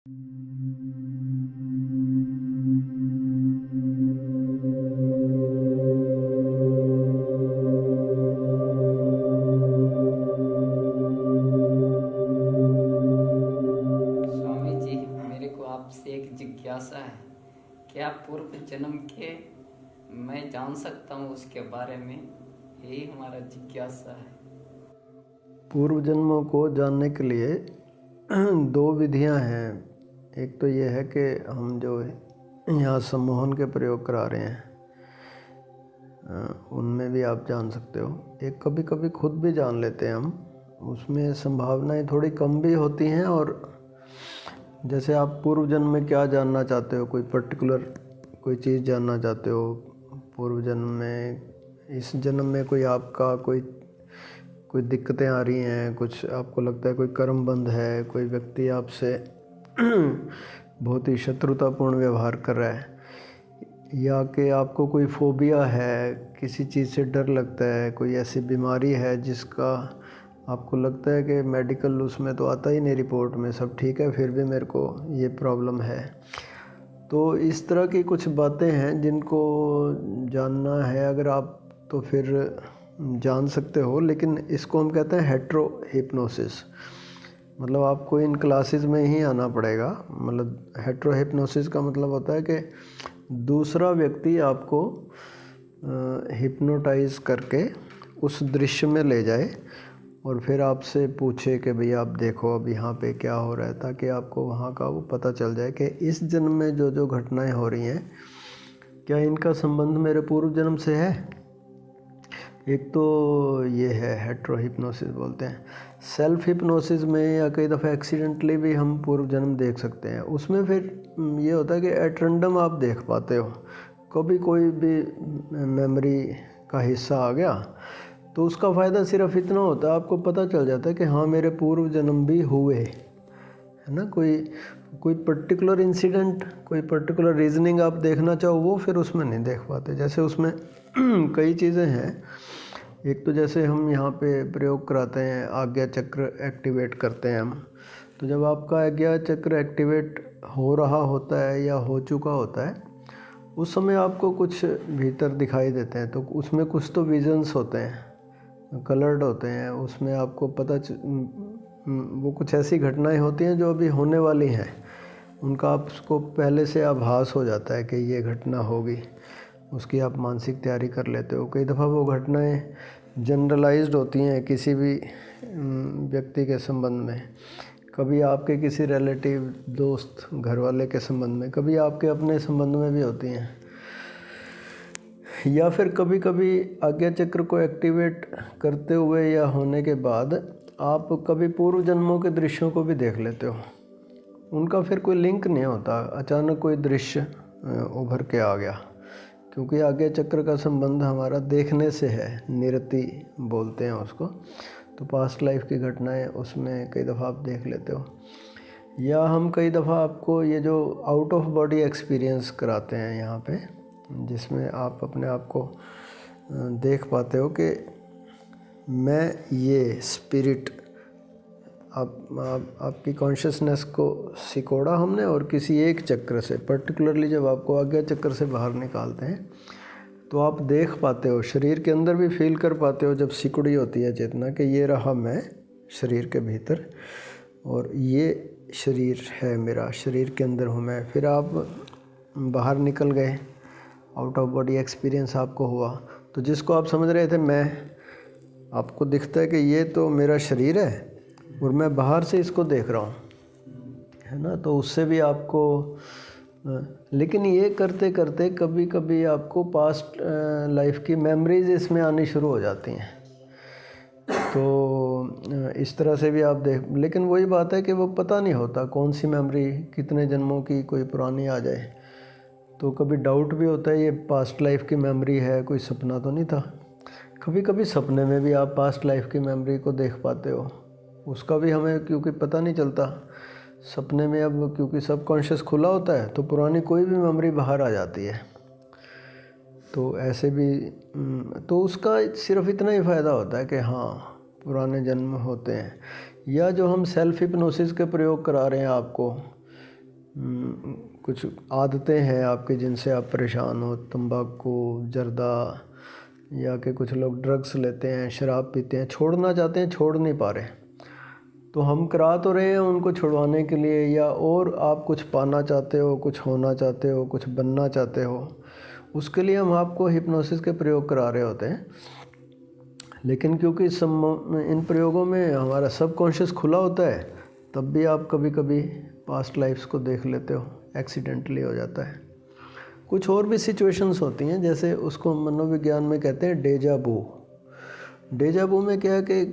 स्वामी जी, मेरे को आपसे एक जिज्ञासा है। क्या पूर्व जन्म के मैं जान सकता हूँ उसके बारे में? यही हमारा जिज्ञासा है। पूर्व जन्मों को जानने के लिए दो विधियां हैं। एक तो ये है कि हम जो यहाँ सम्मोहन के प्रयोग करा रहे हैं उनमें भी आप जान सकते हो। एक कभी कभी खुद भी जान लेते हैं हम, उसमें संभावनाएं थोड़ी कम भी होती हैं। और जैसे आप पूर्व जन्म में क्या जानना चाहते हो, कोई पर्टिकुलर कोई चीज़ जानना चाहते हो पूर्व जन्म में, इस जन्म में कोई आपका कोई दिक्कतें आ रही हैं, कुछ आपको लगता है कोई कर्म बंध है, कोई व्यक्ति आपसे बहुत ही शत्रुतापूर्ण व्यवहार कर रहा है, या कि आपको कोई फोबिया है, किसी चीज़ से डर लगता है, कोई ऐसी बीमारी है जिसका आपको लगता है कि मेडिकल उसमें तो आता ही नहीं, रिपोर्ट में सब ठीक है, फिर भी मेरे को ये प्रॉब्लम है। तो इस तरह की कुछ बातें हैं जिनको जानना है अगर आप, तो फिर जान सकते हो। लेकिन इसको हम कहते हैं हेट्रो हिप्नोसिस। मतलब आपको इन क्लासेस में ही आना पड़ेगा। मतलब हेट्रो हिप्नोसिस का मतलब होता है कि दूसरा व्यक्ति आपको हिप्नोटाइज करके उस दृश्य में ले जाए और फिर आपसे पूछे कि भैया आप देखो अब यहाँ पे क्या हो रहा है, ताकि आपको वहाँ का वो पता चल जाए कि इस जन्म में जो जो घटनाएं हो रही हैं क्या इनका संबंध मेरे पूर्व जन्म से है। एक तो ये है हेट्रो हिप्नोसिस बोलते हैं। सेल्फ हिप्नोसिस में या कई दफ़ा एक्सीडेंटली भी हम पूर्व जन्म देख सकते हैं। उसमें फिर ये होता है कि एट रैंडम आप देख पाते हो, कभी कोई भी मेमोरी का हिस्सा आ गया तो उसका फ़ायदा सिर्फ इतना होता है, आपको पता चल जाता है कि हाँ मेरे पूर्व जन्म भी हुए, है ना। कोई पर्टिकुलर इंसिडेंट, कोई पर्टिकुलर रीजनिंग आप देखना चाहो वो फिर उसमें नहीं देख पाते। जैसे उसमें कई चीज़ें हैं। एक तो जैसे हम यहाँ पे प्रयोग कराते हैं, आज्ञा चक्र एक्टिवेट करते हैं हम। तो जब आपका आज्ञा चक्र एक्टिवेट हो रहा होता है या हो चुका होता है, उस समय आपको कुछ भीतर दिखाई देते हैं। तो उसमें कुछ तो विजन्स होते हैं, कलर्ड होते हैं। उसमें आपको वो कुछ ऐसी घटनाएं होती हैं जो अभी होने वाली हैं, उनका आपको पहले से आभास हो जाता है कि ये घटना होगी, उसकी आप मानसिक तैयारी कर लेते हो। कई दफ़ा वो घटनाएं जनरलाइज्ड होती हैं किसी भी व्यक्ति के संबंध में, कभी आपके किसी रिलेटिव, दोस्त, घर वाले के संबंध में, कभी आपके अपने संबंध में भी होती हैं। या फिर कभी कभी आज्ञा चक्र को एक्टिवेट करते हुए या होने के बाद आप कभी पूर्व जन्मों के दृश्यों को भी देख लेते हो। उनका फिर कोई लिंक नहीं होता, अचानक कोई दृश्य उभर के आ गया, क्योंकि आज्ञा चक्र का संबंध हमारा देखने से है, निरति बोलते हैं उसको। तो पास्ट लाइफ की घटनाएं उसमें कई दफ़ा आप देख लेते हो। या हम कई दफ़ा आपको ये जो आउट ऑफ बॉडी एक्सपीरियंस कराते हैं यहाँ पे, जिसमें आप अपने आप को देख पाते हो कि मैं ये स्पिरिट, आपकी कॉन्शियसनेस को सिकोड़ा हमने और किसी एक चक्र से, पर्टिकुलरली जब आपको आज्ञा चक्र से बाहर निकालते हैं तो आप देख पाते हो, शरीर के अंदर भी फील कर पाते हो जब सिकुड़ी होती है चेतना, कि ये रहा मैं शरीर के भीतर और ये शरीर है मेरा, शरीर के अंदर हूँ मैं। फिर आप बाहर निकल गए, आउट ऑफ बॉडी एक्सपीरियंस आपको हुआ, तो जिसको आप समझ रहे थे मैं, आपको दिखता है कि ये तो मेरा शरीर है और मैं बाहर से इसको देख रहा हूँ, है ना। तो उससे भी आपको लेकिन ये करते करते कभी कभी आपको पास्ट लाइफ की मेमोरीज इसमें आनी शुरू हो जाती हैं। तो इस तरह से भी आप देख, लेकिन वही बात है कि वो पता नहीं होता कौन सी मेमोरी कितने जन्मों की कोई पुरानी आ जाए। तो कभी डाउट भी होता है ये पास्ट लाइफ की मेमोरी है, कोई सपना तो नहीं था। कभी कभी सपने में भी आप पास्ट लाइफ की मेमोरी को देख पाते हो, उसका भी हमें क्योंकि पता नहीं चलता सपने में। अब क्योंकि सब कॉन्शियस खुला होता है तो पुरानी कोई भी मेमोरी बाहर आ जाती है। तो ऐसे भी तो उसका सिर्फ इतना ही फ़ायदा होता है कि हाँ पुराने जन्म होते हैं। या जो हम सेल्फ हिप्नोसिस के प्रयोग करा रहे हैं आपको, कुछ आदतें हैं आपकी जिनसे आप परेशान हो, तंबाकू, जर्दा, या कि कुछ लोग ड्रग्स लेते हैं, शराब पीते हैं, छोड़ना चाहते हैं, छोड़ नहीं पा रहे, तो हम करा तो रहे हैं उनको छुड़वाने के लिए, या और आप कुछ पाना चाहते हो, कुछ होना चाहते हो, कुछ बनना चाहते हो, उसके लिए हम आपको हिप्नोसिस के प्रयोग करा रहे होते हैं। लेकिन क्योंकि इन प्रयोगों में हमारा सबकॉन्शियस खुला होता है, तब भी आप कभी कभी पास्ट लाइफ्स को देख लेते हो, एक्सीडेंटली हो जाता है। कुछ और भी सिचुएशंस होती हैं, जैसे उसको मनोविज्ञान में कहते हैं डेजा वू। डेजा वू में क्या है कि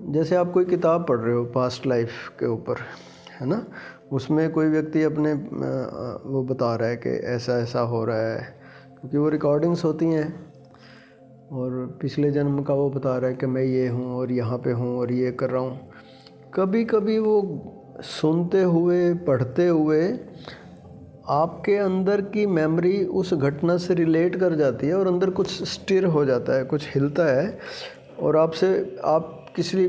जैसे आप कोई किताब पढ़ रहे हो पास्ट लाइफ के ऊपर, है ना, उसमें कोई व्यक्ति अपने वो बता रहा है कि ऐसा ऐसा हो रहा है, क्योंकि वो रिकॉर्डिंग्स होती हैं, और पिछले जन्म का वो बता रहा है कि मैं ये हूँ और यहाँ पे हूँ और ये कर रहा हूँ। कभी कभी वो सुनते हुए, पढ़ते हुए आपके अंदर की मेमोरी उस घटना से रिलेट कर जाती है और अंदर कुछ स्टिर हो जाता है, कुछ हिलता है, और आप किसी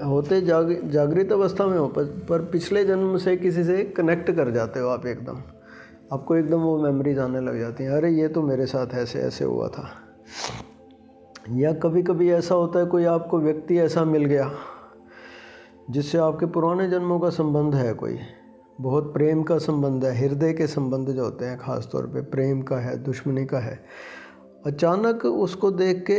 होते जागृत अवस्था में हो, पर पिछले जन्म से किसी से कनेक्ट कर जाते हो आप एकदम, आपको एकदम वो मेमोरीज आने लग जाती हैं, अरे ये तो मेरे साथ ऐसे ऐसे हुआ था। या कभी कभी ऐसा होता है कोई आपको व्यक्ति ऐसा मिल गया जिससे आपके पुराने जन्मों का संबंध है, कोई बहुत प्रेम का संबंध है, हृदय के संबंध जो होते हैं ख़ास तौर पे प्रेम का है, दुश्मनी का है। अचानक उसको देख के,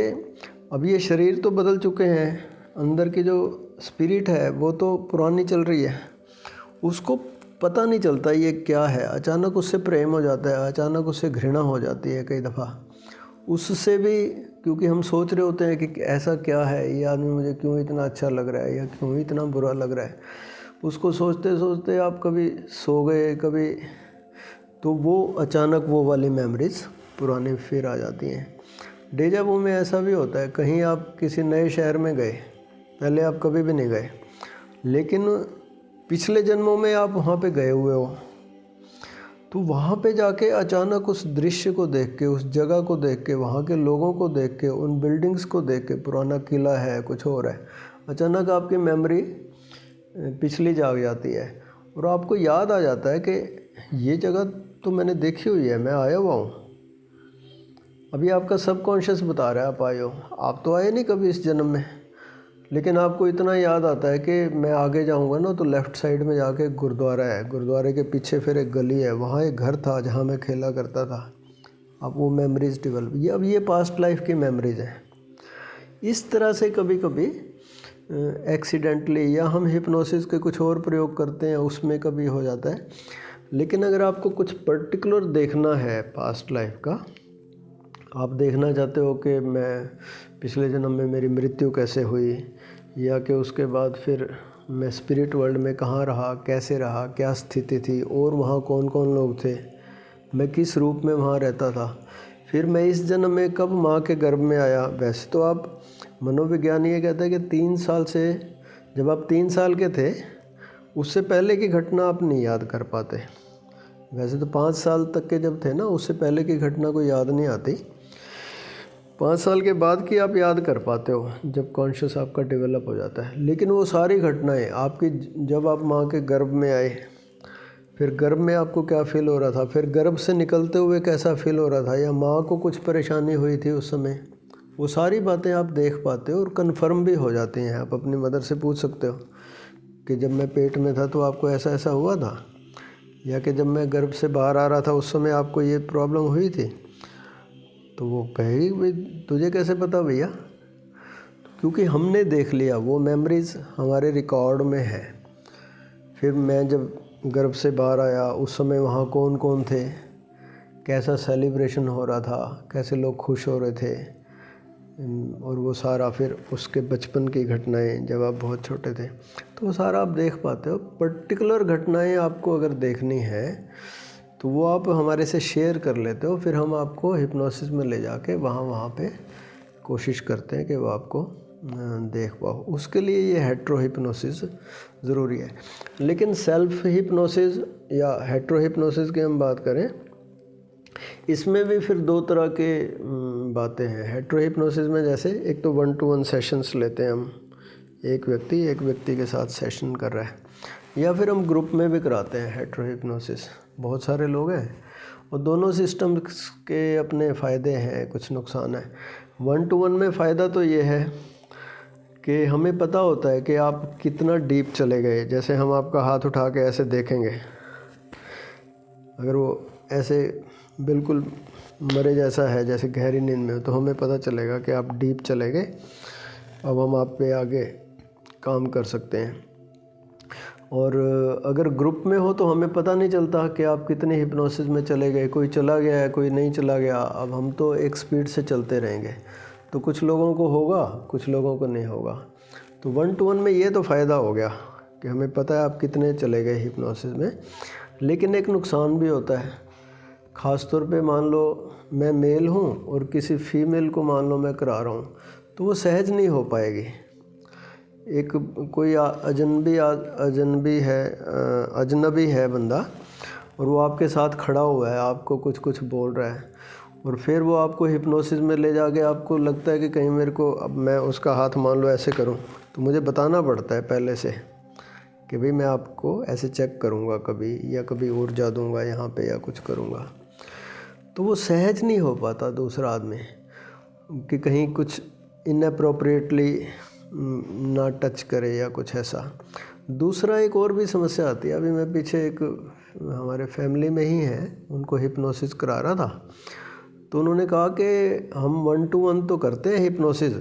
अब ये शरीर तो बदल चुके हैं, अंदर की जो स्पिरिट है वो तो पुरानी चल रही है, उसको पता नहीं चलता ये क्या है, अचानक उससे प्रेम हो जाता है, अचानक उससे घृणा हो जाती है कई दफ़ा उससे भी, क्योंकि हम सोच रहे होते हैं कि ऐसा क्या है, ये आदमी मुझे क्यों इतना अच्छा लग रहा है या क्यों इतना बुरा लग रहा है, उसको सोचते सोचते आप कभी सो गए, कभी, तो वो अचानक वो वाली मेमोरीज पुरानी फिर आ जाती हैं। डेजा वू में ऐसा भी होता है, कहीं आप किसी नए शहर में गए, पहले आप कभी भी नहीं गए, लेकिन पिछले जन्मों में आप वहाँ पे गए हुए हो, तो वहाँ पे जाके अचानक उस दृश्य को देख के, उस जगह को देख के, वहाँ के लोगों को देख के, उन बिल्डिंग्स को देख के, पुराना किला है, कुछ और है, अचानक आपकी मेमोरी पिछली जाग जाती है और आपको याद आ जाता है कि ये जगह तो मैंने देखी हुई है, मैं आया हुआ हूँ। अभी आपका सबकॉन्शियस बता रहा है आप आए हो, आप तो आए नहीं कभी इस जन्म में, लेकिन आपको इतना याद आता है कि मैं आगे जाऊंगा ना तो लेफ़्ट साइड में जाके गुरुद्वारा है, गुरुद्वारे के पीछे फिर एक गली है, वहाँ एक घर था जहाँ मैं खेला करता था। आप वो मेमोरीज डेवलप, ये अब ये पास्ट लाइफ की मेमोरीज हैं। इस तरह से कभी कभी एक्सीडेंटली, या हम हिप्नोसिस के कुछ और प्रयोग करते हैं उसमें कभी हो जाता है। लेकिन अगर आपको कुछ पर्टिकुलर देखना है पास्ट लाइफ का, आप देखना चाहते हो कि मैं पिछले जन्म में मेरी मृत्यु कैसे हुई, या कि उसके बाद फिर मैं स्पिरिट वर्ल्ड में कहाँ रहा, कैसे रहा, क्या स्थिति थी, और वहाँ कौन कौन लोग थे, मैं किस रूप में वहाँ रहता था, फिर मैं इस जन्म में कब माँ के गर्भ में आया। वैसे तो आप मनोविज्ञान ये कहता है कि 3 साल से, जब आप 3 साल के थे उससे पहले की घटना आप नहीं याद कर पाते। वैसे तो 5 साल तक के जब थे ना, उससे पहले की घटना को याद नहीं आती, 5 साल के बाद की आप याद कर पाते हो जब कॉन्शियस आपका डेवलप हो जाता है। लेकिन वो सारी घटनाएं आपकी, जब आप माँ के गर्भ में आए, फिर गर्भ में आपको क्या फील हो रहा था, फिर गर्भ से निकलते हुए कैसा फील हो रहा था, या माँ को कुछ परेशानी हुई थी उस समय, वो सारी बातें आप देख पाते हो और कंफर्म भी हो जाती हैं। आप अपनी मदर से पूछ सकते हो कि जब मैं पेट में था तो आपको ऐसा ऐसा हुआ था, या कि जब मैं गर्भ से बाहर आ रहा था उस समय आपको ये प्रॉब्लम हुई थी। तो वो कहेगी भाई तुझे कैसे पता भैया, क्योंकि हमने देख लिया, वो मेमोरीज हमारे रिकॉर्ड में है। फिर मैं जब गर्भ से बाहर आया उस समय वहाँ कौन कौन थे, कैसा सेलिब्रेशन हो रहा था, कैसे लोग खुश हो रहे थे, और वो सारा, फिर उसके बचपन की घटनाएं जब आप बहुत छोटे थे, तो वो सारा आप देख पाते हो। पर्टिकुलर घटनाएं आपको अगर देखनी है तो वो आप हमारे से शेयर कर लेते हो, फिर हम आपको हिप्नोसिस में ले जाके वहाँ पे कोशिश करते हैं कि वो आपको देख पाओ। उसके लिए ये हेट्रो हिप्नोसिस ज़रूरी है। लेकिन सेल्फ हिप्नोसिस या हेट्रो हिप्नोसिस की हम बात करें, इसमें भी फिर 2 तरह के बातें हैं। हेट्रो हिप्नोसिस में जैसे एक तो 1-to-1 सेशंस लेते हैं हम, एक व्यक्ति के साथ सेशन कर रहा है, या फिर हम ग्रुप में भी कराते हैं हेटेरो हिप्नोसिस। बहुत सारे लोग हैं और दोनों सिस्टम्स के अपने फ़ायदे हैं, कुछ नुकसान है। 1-to-1 में फ़ायदा तो ये है कि हमें पता होता है कि आप कितना डीप चले गए। जैसे हम आपका हाथ उठा के ऐसे देखेंगे, अगर वो ऐसे बिल्कुल मरे जैसा है, जैसे गहरी नींद में, तो हमें पता चलेगा कि आप डीप चले गए। अब हम आप पे आगे काम कर सकते हैं। और अगर ग्रुप में हो तो हमें पता नहीं चलता कि आप कितने हिप्नोसिस में चले गए। कोई चला गया है, कोई नहीं चला गया। अब हम तो एक स्पीड से चलते रहेंगे, तो कुछ लोगों को होगा, कुछ लोगों को नहीं होगा। तो 1-to-1 में ये तो फ़ायदा हो गया कि हमें पता है आप कितने चले गए हिप्नोसिस में। लेकिन एक नुकसान भी होता है, ख़ास तौर पे मान लो मैं मेल हूँ और किसी फीमेल को मान लो मैं करा रहा हूँ, तो वो सहज नहीं हो पाएगी। एक कोई अजनबी है बंदा, और वो आपके साथ खड़ा हुआ है, आपको कुछ कुछ बोल रहा है, और फिर वो आपको हिप्नोसिस में ले जाके आपको लगता है कि कहीं मेरे को, अब मैं उसका हाथ मान लो ऐसे करूं, तो मुझे बताना पड़ता है पहले से कि भाई मैं आपको ऐसे चेक करूंगा कभी, या कभी ऊर्जा दूंगा यहाँ पे, या कुछ करूंगा। तो वो सहज नहीं हो पाता दूसरा आदमी कि कहीं कुछ इनअप्रोप्रिएटली ना टच करे या कुछ ऐसा। दूसरा एक और भी समस्या आती है। अभी मैं पीछे एक हमारे फैमिली में ही है, उनको हिप्नोसिस करा रहा था, तो उन्होंने कहा कि हम 1-to-1 तो करते हैं हिप्नोसिस,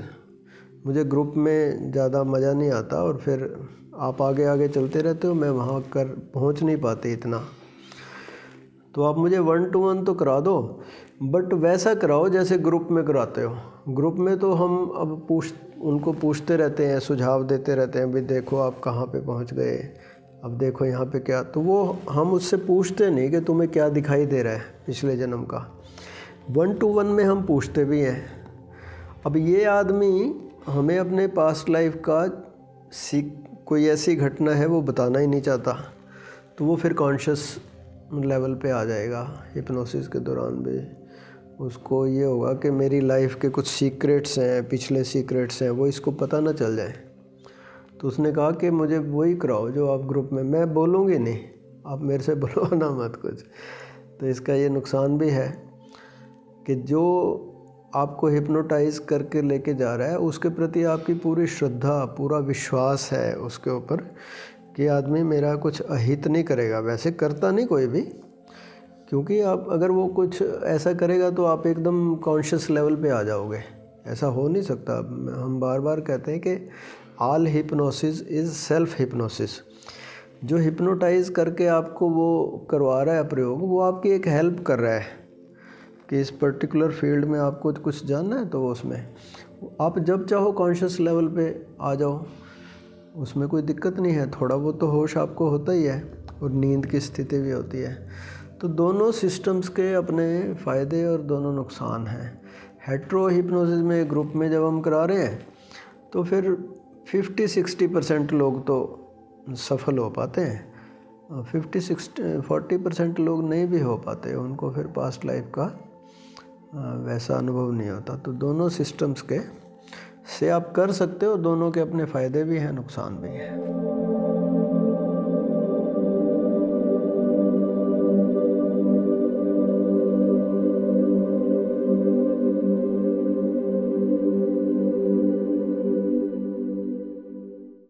मुझे ग्रुप में ज़्यादा मज़ा नहीं आता, और फिर आप आगे आगे चलते रहते हो, मैं वहाँ पहुँच नहीं पाती इतना, तो आप मुझे 1-to-1 तो करा दो, बट वैसा कराओ जैसे ग्रुप में कराते हो। ग्रुप में तो हम अब उनको पूछते रहते हैं, सुझाव देते रहते हैं, भाई देखो आप कहाँ पे पहुँच गए, अब देखो यहाँ पे क्या, तो वो हम उससे पूछते नहीं कि तुम्हें क्या दिखाई दे रहा है पिछले जन्म का। 1-to-1 में हम पूछते भी हैं। अब ये आदमी हमें अपने पास्ट लाइफ का कोई ऐसी घटना है वो बताना ही नहीं चाहता, तो वो फिर कॉन्शियस लेवल पे आ जाएगा। हिप्नोसिस के दौरान भी उसको ये होगा कि मेरी लाइफ के कुछ सीक्रेट्स हैं, पिछले सीक्रेट्स हैं, वो इसको पता ना चल जाए। तो उसने कहा कि मुझे वही कराओ जो आप ग्रुप में, मैं बोलूँगी नहीं, आप मेरे से बुलवाना मत कुछ। तो इसका ये नुकसान भी है कि जो आपको हिप्नोटाइज़ करके लेके जा रहा है उसके प्रति आपकी पूरी श्रद्धा, पूरा विश्वास है उसके ऊपर कि आदमी मेरा कुछ अहित नहीं करेगा। वैसे करता नहीं कोई भी, क्योंकि आप अगर वो कुछ ऐसा करेगा तो आप एकदम कॉन्शियस लेवल पे आ जाओगे, ऐसा हो नहीं सकता। हम बार बार कहते हैं कि all hypnosis is self hypnosis. जो हिप्नोटाइज़ करके आपको वो करवा रहा है प्रयोग, वो आपकी एक हेल्प कर रहा है कि इस पर्टिकुलर फील्ड में आपको कुछ जानना है, तो उसमें आप जब चाहो कॉन्शियस लेवल पे आ जाओ, उसमें कोई दिक्कत नहीं है। थोड़ा बहुत तो होश आपको होता ही है, और नींद की स्थिति भी होती है। तो दोनों सिस्टम्स के अपने फ़ायदे और दोनों नुकसान हैं। हेटेरो हिप्नोसिस में ग्रुप में जब हम करा रहे हैं तो फिर 50-60% लोग तो सफल हो पाते हैं, 40% लोग नहीं भी हो पाते, उनको फिर पास्ट लाइफ का वैसा अनुभव नहीं होता। तो दोनों सिस्टम्स के से आप कर सकते हो, दोनों के अपने फ़ायदे भी हैं, नुकसान भी हैं।